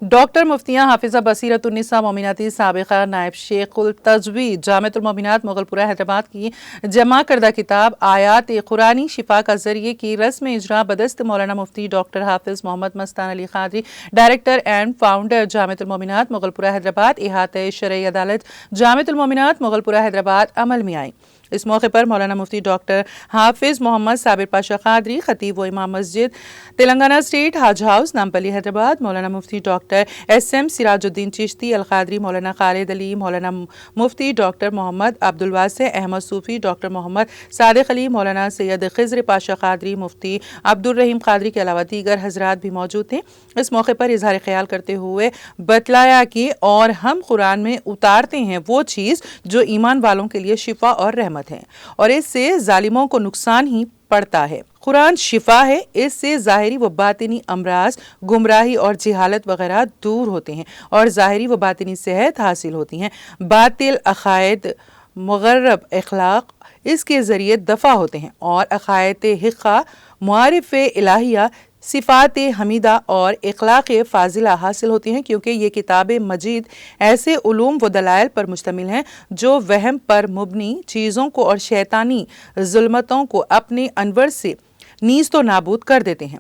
Doctor मुफ्तियाँ Hafiza बसीरतुन्निसा मोमिनाती साबिक़ा नायब शेखुल तजवीद जामिअतुल मोमिनात मुग़लपुरा हैदराबाद की जमा करदा किताब आयात कुरानी शिफा का ज़रिए की रस्म इजरा बदस्त मौलाना मुफ्ती डॉक्टर हाफिज़ Mohammed Mastan Ali Qadri director and founder Jamiatul Mominat Mughalpura Hyderabad इहाते शरई अदालत जामिअतुल मोमिनात मुग़लपुरा हैदराबाद अमल में आई। इस मौके पर मौलाना मुफ्ती डॉक्टर हाफिज़ मोहम्मद साबिर पाशा क़ादरी खतीब व इमाम मस्जिद तेलंगाना स्टेट हज हाउस नामपल्ली हैदराबाद, मौलाना मुफ्ती डॉक्टर SM सिराजुद्दीन चिश्ती अल क़ादरी, मौलाना खालिद अली, मौलाना मुफ्ती डॉक्टर मोहम्मद अब्दुल वासे अहमद सूफ़ी, डॉक्टर मोहम्मद सादिक अली, मौलाना सैयद खिज़र पाशा क़ादरी, मुफ्ती अब्दुल रहीम क़ादरी के अलावा दीगर हज़रात भी मौजूद थे। इस मौके पर इज़हार ख्याल करते हुए बतलाया कि और हम कुरान में उतारते हैं वो चीज़ जो ईमान वालों के लिए शिफा और रहमत है और इससे जालिमों को नुकसान ही पड़ता है। कुरान शिफा है, इससे ज़ाहिरी व बातिनी अमराज, गुमराही और जिहालत वगैरह दूर होते हैं और ज़ाहिरी व बातिनी सेहत हासिल होती हैं। बातिल अक़ायद, मुग़र्रब अखलाक इसके ज़रिए दफ़ा होते हैं और अक़ायद हिक़्क़ा, मुआरिफ़ इलाहिया, सिफ़ात हमीदा और इख़लाक़ फ़ाज़िला हासिल होती हैं, क्योंकि ये किताब मजीद ऐसे उलूम व दलाइल पर मुश्तमिल हैं जो वहम पर मुबनी चीज़ों को और शैतानी ज़ुल्मतों को अपने अनवर से नीज़ तो नाबूद कर देते हैं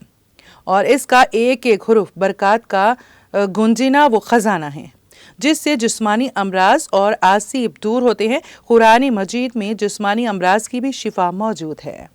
और इसका एक एक हुरूफ बरक़ात का गुंजिना व ख़जाना है जिससे जिस्मानी अमराज और आसीब दूर होते हैं। कुरान मजीद में जिस्मानी अमराज की भी शिफा मौजूद है।